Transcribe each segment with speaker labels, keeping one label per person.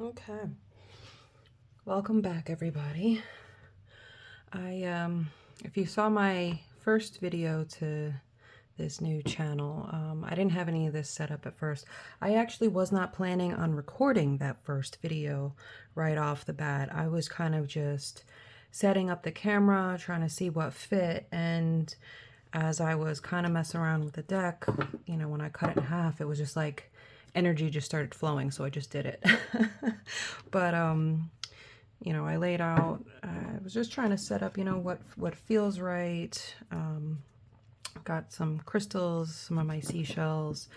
Speaker 1: Okay, welcome back everybody. If you saw my first video to this new channel, I didn't have any of this set up at first. I actually was not planning on recording that first video right off the bat. I was kind of just setting up the camera, trying to see what fit, and as I was kind of messing around with the deck, you know, when I cut it in half, it was just like energy just started flowing, so I just did it. But you know, I laid out, I was just trying to set up, you know, what feels right. Got some crystals, some of my seashells.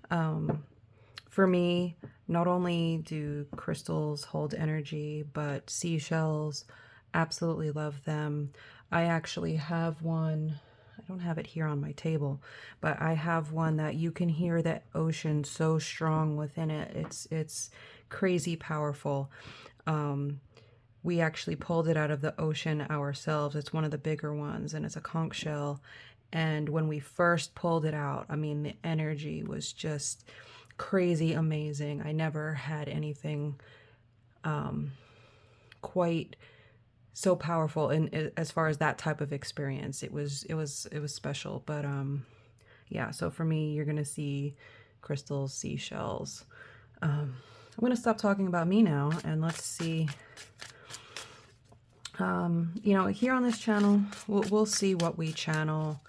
Speaker 1: For me, not only do crystals hold energy, but seashells, absolutely love them. I actually have one, I don't have it here on my table, but I have one that you can hear the ocean so strong within it. It's crazy powerful. We actually pulled it out of the ocean ourselves. It's one of the bigger ones, and it's a conch shell. And when we first pulled it out, I mean, the energy was just crazy amazing. I never had anything quite so powerful in as far as that type of experience. It was special. But yeah, so for me, you're gonna see crystals, seashells. I'm gonna stop talking about me now, and let's see. You know, here on this channel, we'll see what we channel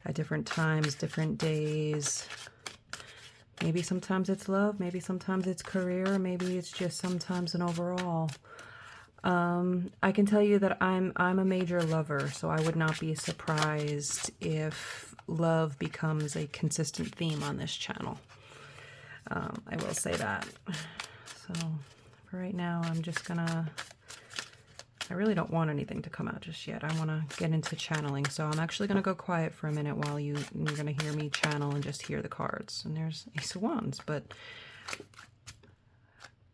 Speaker 1: at different times, different days. Maybe sometimes it's love, maybe sometimes it's career, maybe it's just sometimes an overall. I can tell you that I'm a major lover, so I would not be surprised if love becomes a consistent theme on this channel. I will say that. So for right now, I'm just gonna, I really don't want anything to come out just yet. I want to get into channeling, so I'm actually going to go quiet for a minute while you're going to hear me channel and just hear the cards. And there's Ace of Wands, but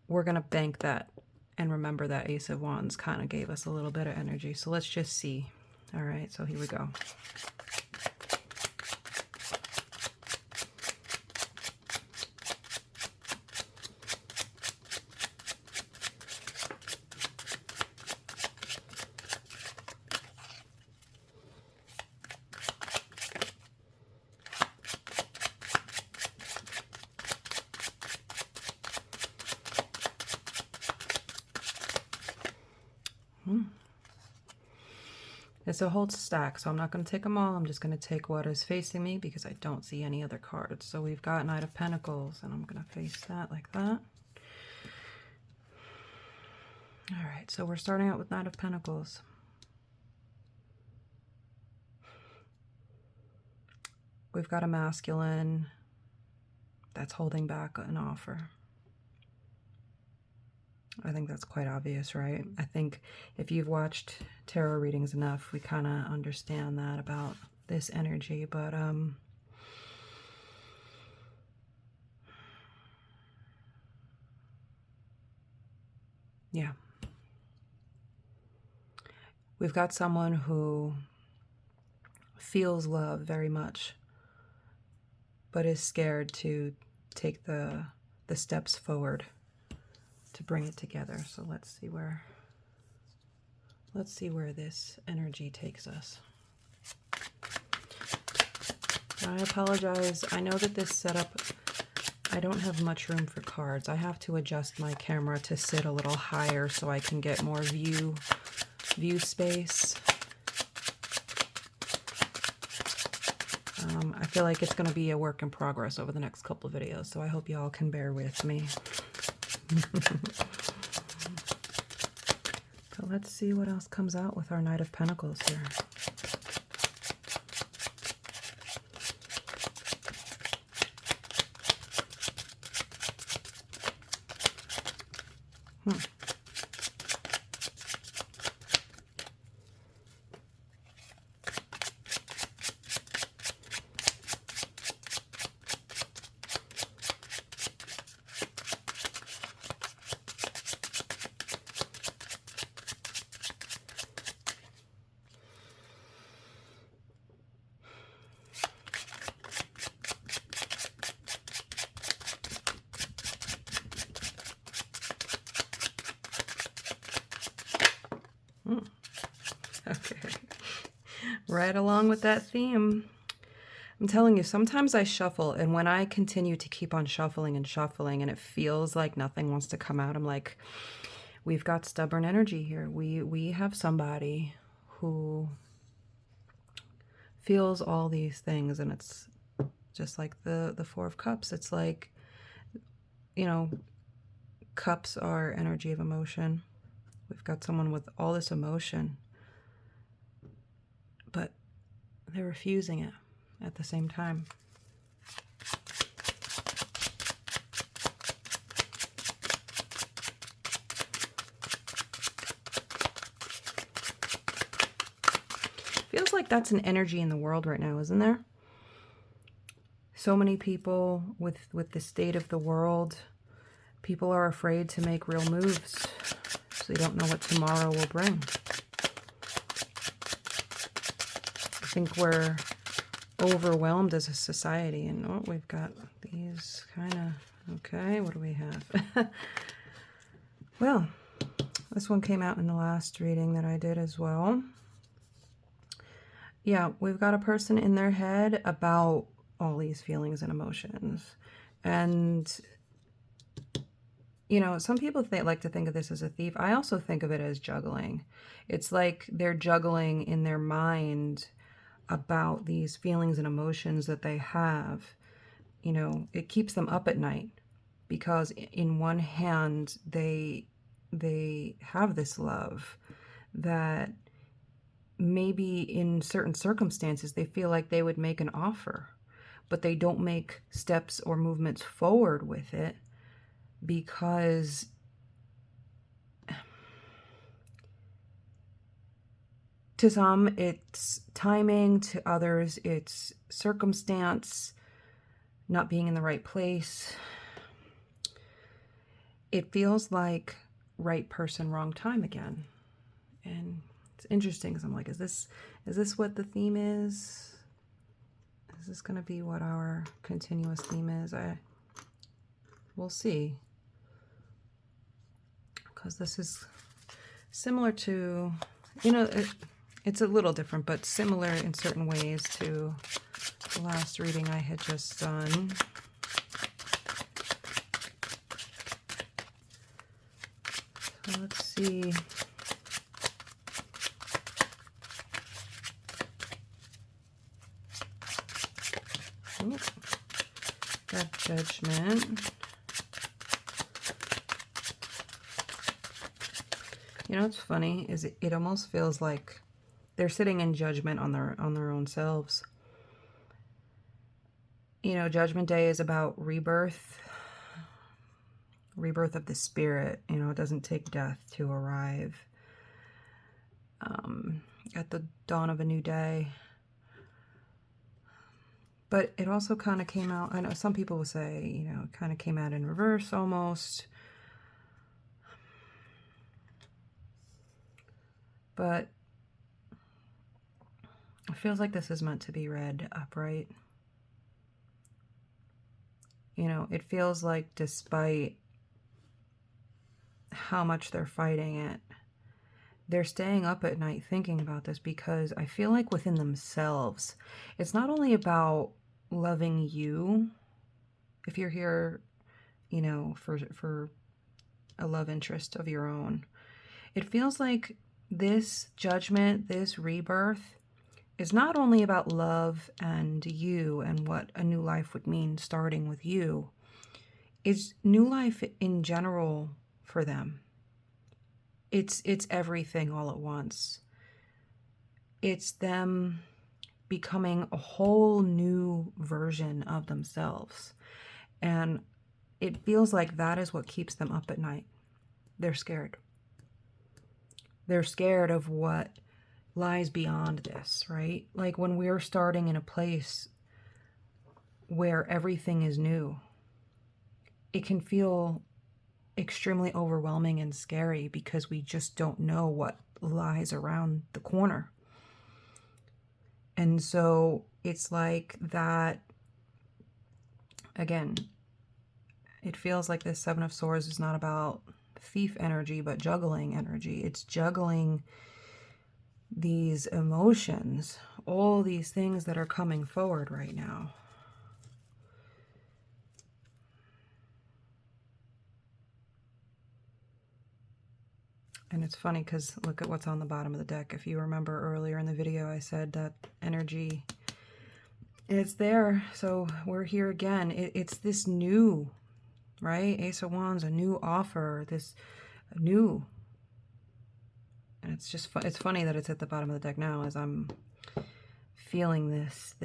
Speaker 1: we're going to bank that and remember that Ace of Wands kind of gave us a little bit of energy. So let's just see. All right, so here we go. It's a whole stack, so I'm not going to take them all. I'm just going to take what is facing me because I don't see any other cards. So we've got Knight of Pentacles, and I'm going to face that like that. All right, so we're starting out with Knight of Pentacles. We've got a masculine that's holding back an offer. I think that's quite obvious, right? I think if you've watched tarot readings enough, we kind of understand that about this energy, but yeah. We've got someone who feels love very much, but is scared to take the steps forward to bring it together. So let's see where this energy takes us. I apologize. I know that this setup, I don't have much room for cards. I have to adjust my camera to sit a little higher so I can get more view space. I feel like it's going to be a work in progress over the next couple of videos, so I hope y'all can bear with me. So let's see what else comes out with our Knight of Pentacles here. Okay. Right along with that theme. I'm telling you, sometimes I shuffle, and when I continue to keep on shuffling and shuffling, and it feels like nothing wants to come out, I'm like, we've got stubborn energy here. We have somebody who feels all these things, and it's just like the Four of Cups. It's like, you know, cups are energy of emotion. We've got someone with all this emotion, but they're refusing it at the same time. Feels like that's an energy in the world right now, isn't there? So many people with the state of the world, people are afraid to make real moves, so they don't know what tomorrow will bring. I think we're overwhelmed as a society, and oh, we've got these kind of, okay, what do we have? Well, this one came out in the last reading that I did as well. Yeah, we've got a person in their head about all these feelings and emotions. And, you know, some people like to think of this as a thief. I also think of it as juggling. It's like they're juggling in their mind about these feelings and emotions that they have. You know, it keeps them up at night because in one hand they have this love that maybe in certain circumstances they feel like they would make an offer, but they don't make steps or movements forward with it because to some it's timing, to others it's circumstance, not being in the right place. It feels like right person, wrong time again. And it's interesting because I'm like, is this what the theme is? Is this going to be what our continuous theme is? We'll see. Because this is similar to, you know, it's a little different, but similar in certain ways to the last reading I had just done. So let's see. Ooh, got Judgment. You know what's funny is it almost feels like they're sitting in judgment on their own selves. You know, Judgment Day is about rebirth of the spirit. You know, it doesn't take death to arrive at the dawn of a new day. But it also kind of came out, I know some people will say, you know, it kind of came out in reverse almost. But it feels like this is meant to be read upright. You know, it feels like despite how much they're fighting it, they're staying up at night thinking about this because I feel like within themselves, it's not only about loving you, if you're here, you know, for a love interest of your own. It feels like this judgment, this rebirth, is not only about love and you and what a new life would mean starting with you. It's new life in general for them. It's everything all at once. It's them becoming a whole new version of themselves. And it feels like that is what keeps them up at night. They're scared. They're scared of what lies beyond this, right? Like when we're starting in a place where everything is new, it can feel extremely overwhelming and scary because we just don't know what lies around the corner. And so it's like that, again, it feels like this Seven of Swords is not about thief energy, but juggling energy. It's juggling these emotions, all these things that are coming forward right now. And it's funny because look at what's on the bottom of the deck. If you remember earlier in the video, I said that energy is there. So we're here again. It's this new, right? Ace of Wands, a new offer, this new. And it's just, it's funny that it's at the bottom of the deck now as I'm feeling this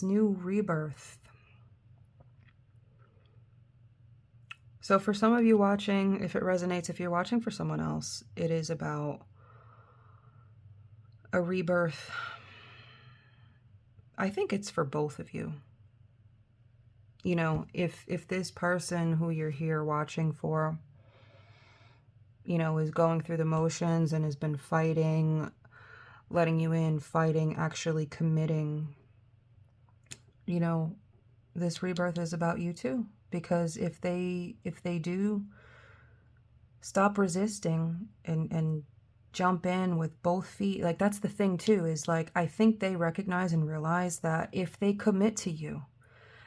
Speaker 1: new rebirth. So for some of you watching, if it resonates, if you're watching for someone else, it is about a rebirth. I think it's for both of you. You know, if this person who you're here watching for, you know, is going through the motions and has been fighting, letting you in, fighting, actually committing, you know, this rebirth is about you too. Because if they do stop resisting and jump in with both feet, like that's the thing too, is like, I think they recognize and realize that if they commit to you,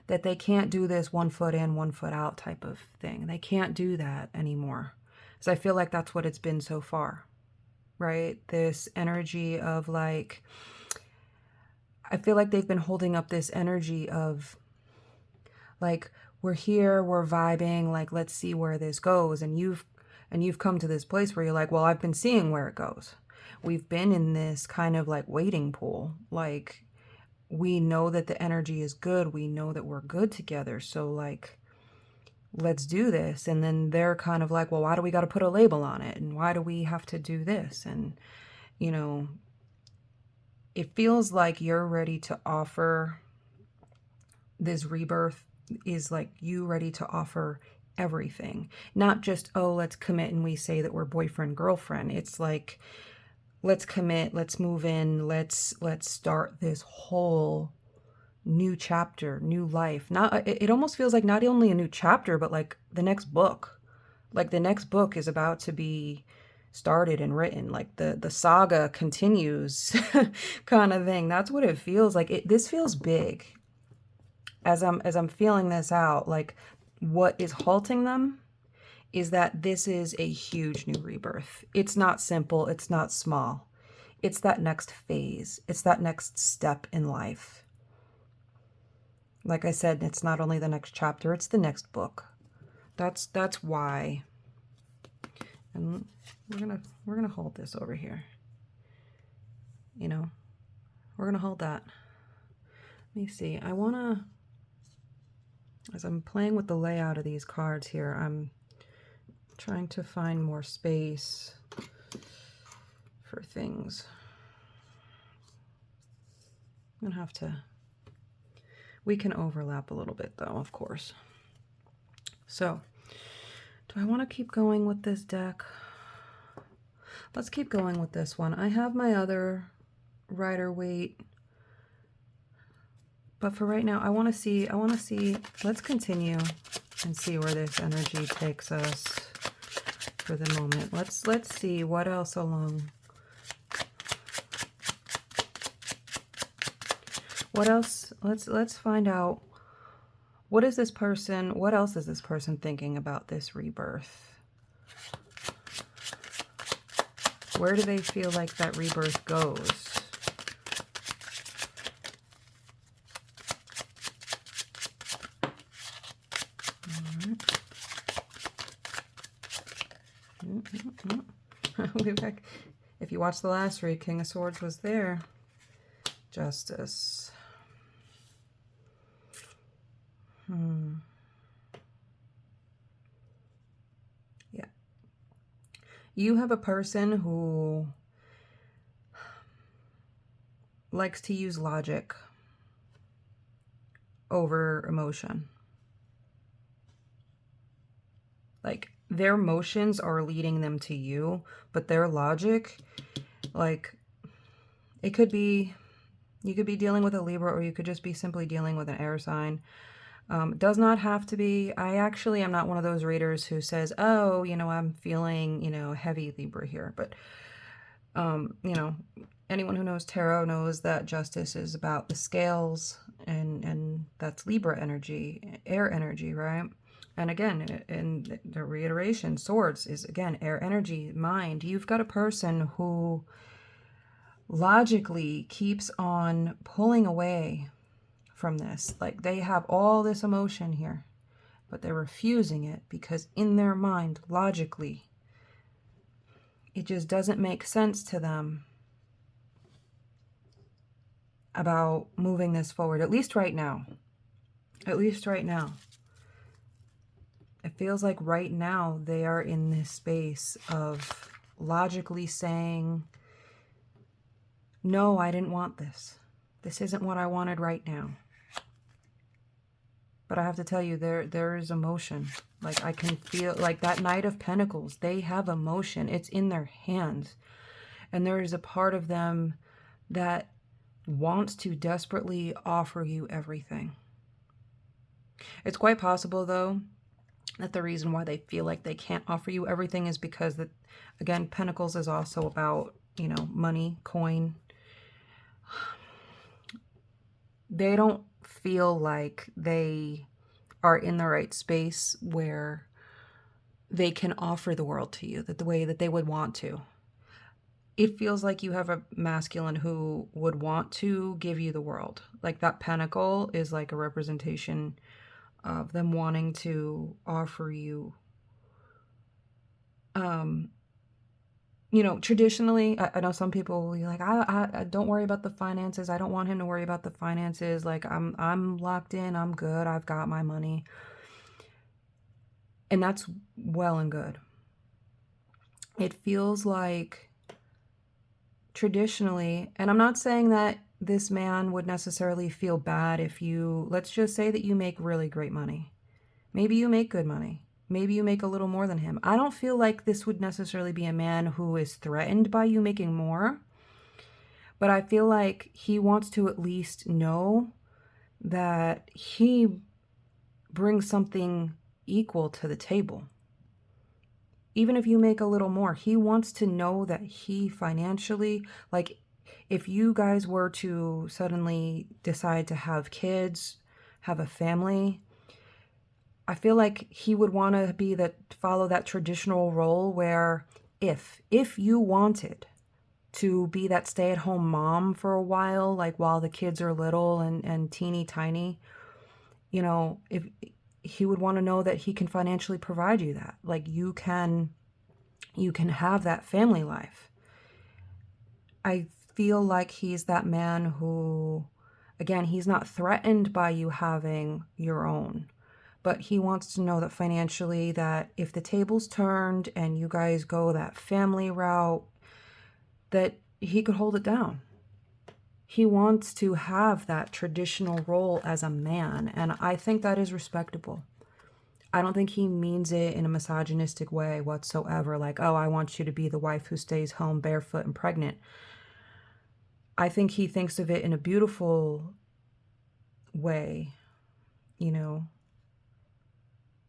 Speaker 1: that they can't do this 1 foot in, 1 foot out type of thing. They can't do that anymore. So I feel like that's what it's been so far, right? This energy of like, I feel like they've been holding up this energy of like, we're here, we're vibing, like, let's see where this goes. And you've come to this place where you're like, well, I've been seeing where it goes. We've been in this kind of like waiting pool. Like, we know that the energy is good. We know that we're good together. So like, let's do this. And then they're kind of like, well, why do we got to put a label on it? And why do we have to do this? And, you know, it feels like you're ready to offer this rebirth, is like you ready to offer everything, not just, oh, let's commit and we say that we're boyfriend, girlfriend. It's like, let's commit, let's move in, let's start this whole new chapter, new life. Not, it almost feels like not only a new chapter, but like the next book. Like the next book is about to be started and written. Like the saga continues kind of thing. That's what it feels like. This feels big. As I'm feeling this out, like what is halting them is that this is a huge new rebirth. It's not simple. It's not small. It's that next phase. It's that next step in life. Like I said, it's not only the next chapter, it's the next book. That's why. And we're gonna hold this over here. You know, we're gonna hold that. Let me see. I wanna, as I'm playing with the layout of these cards here, I'm trying to find more space for things. I'm gonna have to, we can overlap a little bit though, of course. So, do I want to keep going with this deck? Let's keep going with this one. I have my other Rider-Waite, but for right now, I want to see, let's continue and see where this energy takes us for the moment. Let's see what else along. What else? Let's find out. What is this person? What else is this person thinking about this rebirth? Where do they feel like that rebirth goes? If you watched the last read, King of Swords was there. Justice. Yeah. You have a person who likes to use logic over emotion. Like, their emotions are leading them to you, but their logic, like, it could be, you could be dealing with a Libra, or you could just be simply dealing with an air sign. Does not have to be. I actually am not one of those readers who says, oh, you know, I'm feeling, you know, heavy Libra here. But You know, anyone who knows tarot knows that justice is about the scales, and that's Libra energy, air energy, right? And again, in the reiteration, swords is, again, air energy, mind. You've got a person who logically keeps on pulling away from this. Like, they have all this emotion here, but they're refusing it because in their mind, logically, it just doesn't make sense to them about moving this forward, at least right now. At least right now. It feels like right now they are in this space of logically saying, no, I didn't want this. This isn't what I wanted right now. But I have to tell you, there is emotion. Like, I can feel, like, that Knight of Pentacles, they have emotion. It's in their hands. And there is a part of them that wants to desperately offer you everything. It's quite possible, though, that the reason why they feel like they can't offer you everything is because, that, again, Pentacles is also about, you know, money, coin. They don't feel like they are in the right space where they can offer the world to you the way that they would want to. It feels like you have a masculine who would want to give you the world. Like, that pentacle is like a representation of them wanting to offer you, you know, traditionally, I know some people will be like, I don't worry about the finances. I don't want him to worry about the finances. Like, I'm locked in. I'm good. I've got my money. And that's well and good. It feels like traditionally, and I'm not saying that this man would necessarily feel bad if you, let's just say that you make really great money. Maybe you make good money. Maybe you make a little more than him. I don't feel like this would necessarily be a man who is threatened by you making more. But I feel like he wants to at least know that he brings something equal to the table. Even if you make a little more, he wants to know that he financially, like, if you guys were to suddenly decide to have kids, have a family, I feel like he would want to be follow that traditional role where if you wanted to be that stay-at-home mom for a while, like while the kids are little and teeny tiny, you know, if he would want to know that he can financially provide you that. Like, you can have that family life. I feel like he's that man who, again, he's not threatened by you having your own. But he wants to know that financially, that if the tables turned and you guys go that family route, that he could hold it down. He wants to have that traditional role as a man, and I think that is respectable. I don't think he means it in a misogynistic way whatsoever, like, oh, I want you to be the wife who stays home barefoot and pregnant. I think he thinks of it in a beautiful way, you know.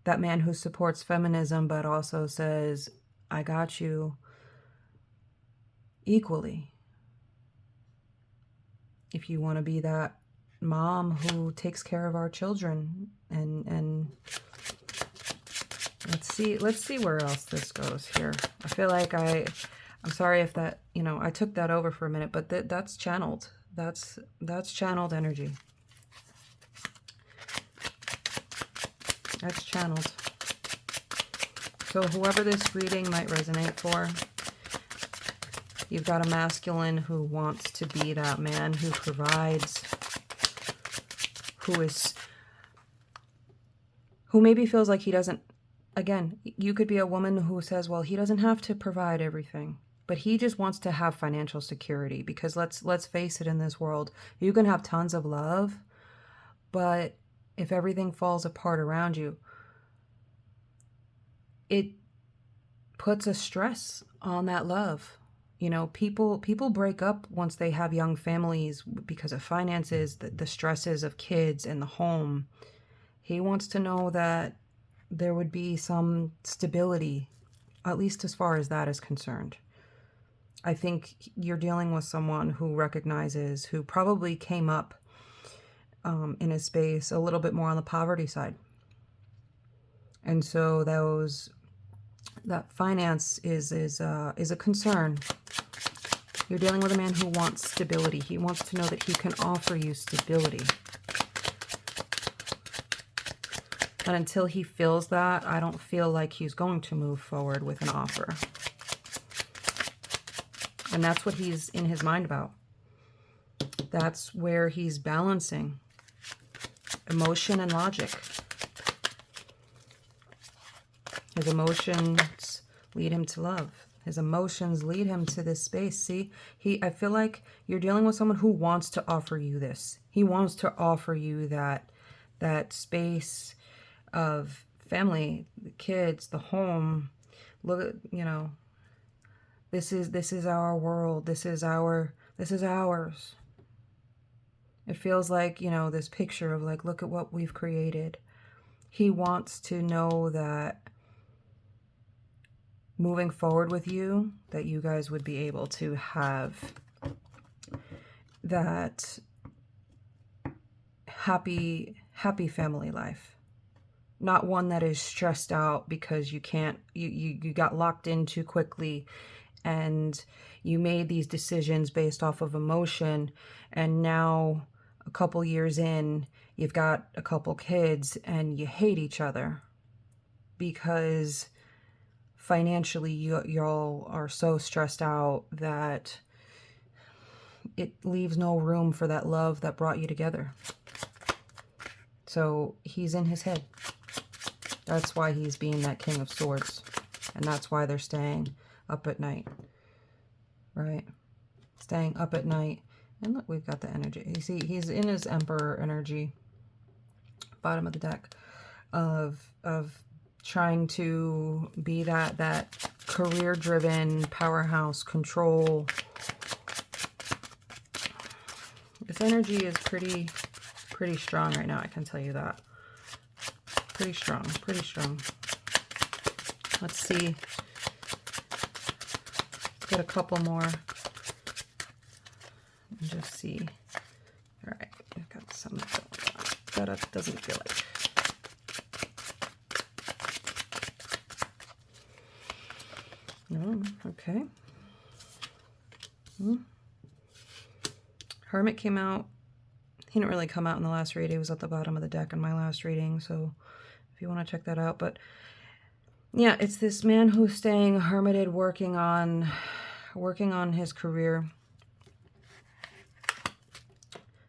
Speaker 1: That man who supports feminism but also says, I got you equally. If you want to be that mom who takes care of our children, and let's see where else this goes here. I feel like I'm sorry if that, you know, I took that over for a minute, but that's channeled. That's channeled energy. That's channeled. So whoever this reading might resonate for, you've got a masculine who wants to be that man who provides, who maybe feels like he doesn't, again, you could be a woman who says, well, he doesn't have to provide everything, but he just wants to have financial security, because let's face it, in this world, you can have tons of love, but if everything falls apart around you, it puts a stress on that love. You know, people break up once they have young families because of finances, the stresses of kids and the home. He wants to know that there would be some stability, at least as far as that is concerned. I think you're dealing with someone who recognizes, who probably came up in a space a little bit more on the poverty side. And so that finance is a concern. You're dealing with a man who wants stability. He wants to know that he can offer you stability. But until he feels that, I don't feel like he's going to move forward with an offer. And that's what he's in his mind about. That's where he's balancing emotion and logic. His emotions lead him to love. His emotions lead him to this space. See, I feel like you're dealing with someone who wants to offer you this. He wants to offer you that space of family, the kids, the home. Look, you know, this is our world. This is ours. It feels like, you know, this picture of like, look at what we've created. He wants to know that moving forward with you, that you guys would be able to have that happy family life. Not one that is stressed out because you got locked in too quickly and you made these decisions based off of emotion, and now a couple years in, you've got a couple kids and you hate each other because financially y'all are so stressed out that it leaves no room for that love that brought you together. So he's in his head. That's why he's being that King of Swords. And that's why they're staying up at night. Right? Staying up at night. And look, we've got the energy. You see, he's in his Emperor energy. Bottom of the deck. Of trying to be that career-driven powerhouse, control. This energy is pretty strong right now, I can tell you that. Pretty strong, pretty strong. Let's see. Get a couple more. And just see. All right, I've got some that doesn't feel like. Oh, okay. Hermit came out. He didn't really come out in the last reading. He was at the bottom of the deck in my last reading, so if you want to check that out. But yeah, it's this man who's staying hermited, working on his career,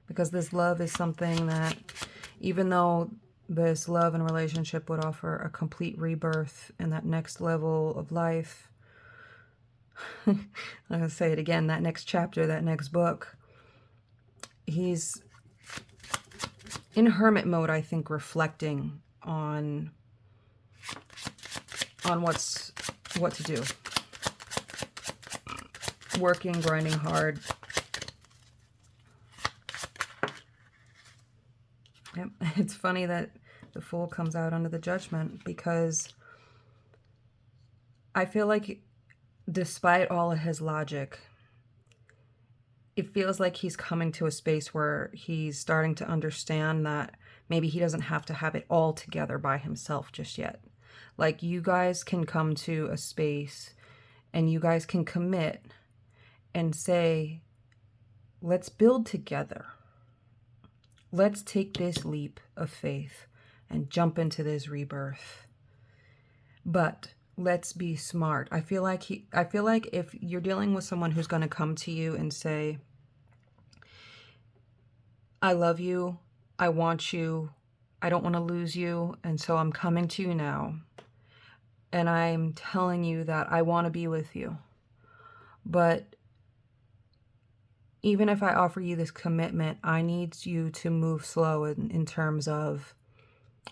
Speaker 1: because this love is something that, even though this love and relationship would offer a complete rebirth and that next level of life, I'm going to say it again, that next chapter, that next book, he's in hermit mode, I think, reflecting on what to do. Working, grinding hard. Yep. It's funny that the Fool comes out under the Judgment, because I feel like despite all of his logic, it feels like he's coming to a space where he's starting to understand that maybe he doesn't have to have it all together by himself just yet. Like, you guys can come to a space and you guys can commit and say, let's build together. Let's take this leap of faith and jump into this rebirth. But let's be smart. I feel like if you're dealing with someone who's going to come to you and say, I love you, I want you, I don't want to lose you, and so I'm coming to you now, and I'm telling you that I want to be with you. But even if I offer you this commitment, I need you to move slow in terms of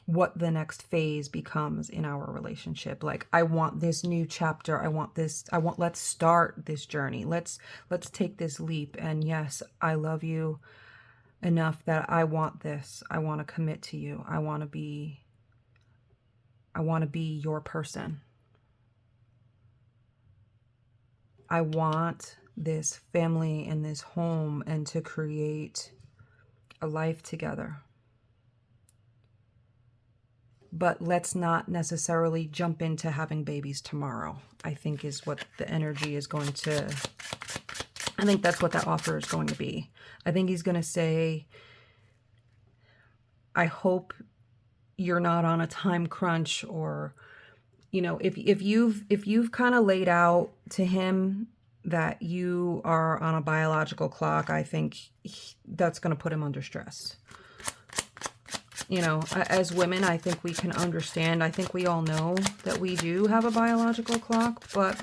Speaker 1: what the next phase becomes in our relationship. Like, I want this new chapter. Let's start this journey. Let's take this leap. And yes, I love you enough that I want this. I want to commit to you. I want to be your person. I want this family and this home and to create a life together. But let's not necessarily jump into having babies tomorrow, I think is what the energy is going to, I think that's what that offer is going to be. I think he's going to say, I hope you're not on a time crunch, or, you know, if you've kind of laid out to him that you are on a biological clock, I think that's going to put him under stress. You know, as women, I think we can understand. I think we all know that we do have a biological clock, but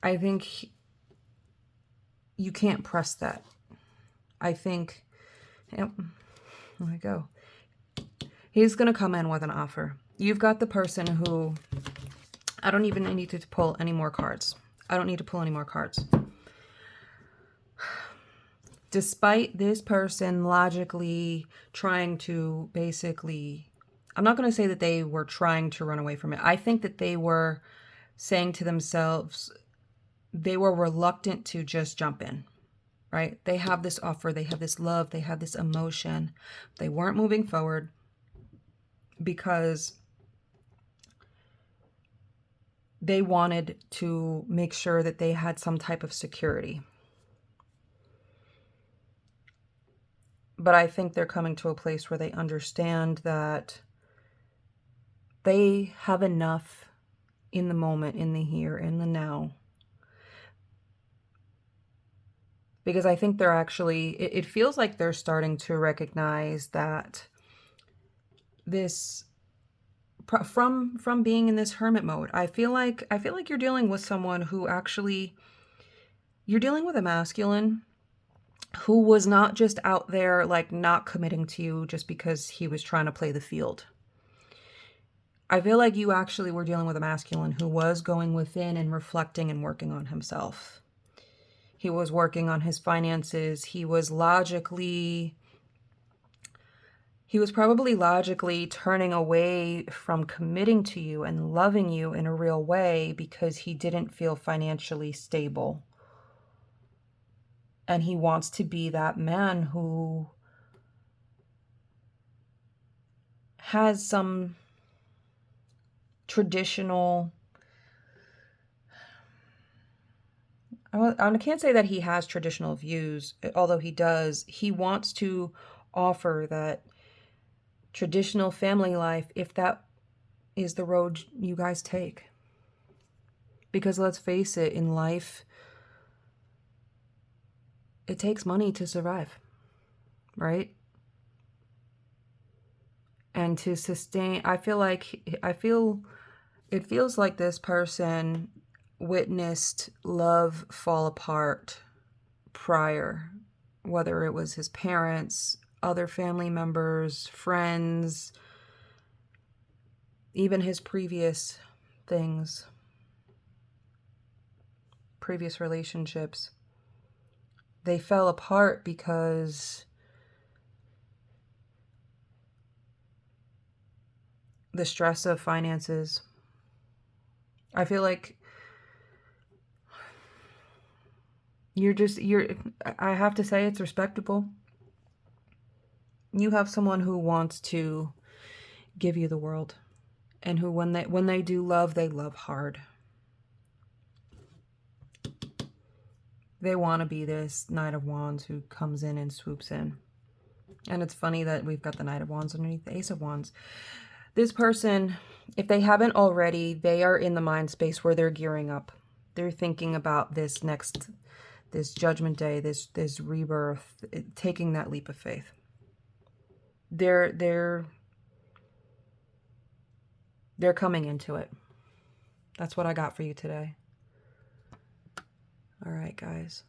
Speaker 1: I think you can't press that. I think, yep, there we go. He's going to come in with an offer. You've got the person who, I don't even need to pull any more cards. I don't need to pull any more cards. Despite this person logically trying to basically, I'm not going to say that they were trying to run away from it. I think that they were saying to themselves, they were reluctant to just jump in, right? They have this offer, they have this love, they have this emotion. They weren't moving forward because they wanted to make sure that they had some type of security. But I think they're coming to a place where they understand that they have enough in the moment, in the here, in the now. Because I think they're actually, it feels like they're starting to recognize that this, from being in this hermit mode, I feel like you're dealing with someone who actually, you're dealing with a masculine who was not just out there like not committing to you just because he was trying to play the field. I feel like you actually were dealing with a masculine who was going within and reflecting and working on himself. He was working on his finances. He was probably logically turning away from committing to you and loving you in a real way because he didn't feel financially stable. And he wants to be that man who has some traditional, I can't say that he has traditional views, although he does. He wants to offer that traditional family life if that is the road you guys take. Because let's face it, in life, it takes money to survive, right? And to sustain, it feels like this person witnessed love fall apart prior, whether it was his parents, other family members, friends, even his previous things, previous relationships. They fell apart because the stress of finances. I feel like I have to say it's respectable. You have someone who wants to give you the world, and who when they do love, they love hard. They want to be this Knight of Wands who comes in and swoops in. And it's funny that we've got the Knight of Wands underneath the Ace of Wands. This person, if they haven't already, they are in the mind space where they're gearing up. They're thinking about this Judgment Day, this rebirth, taking that leap of faith. They're coming into it. That's what I got for you today. All right, guys.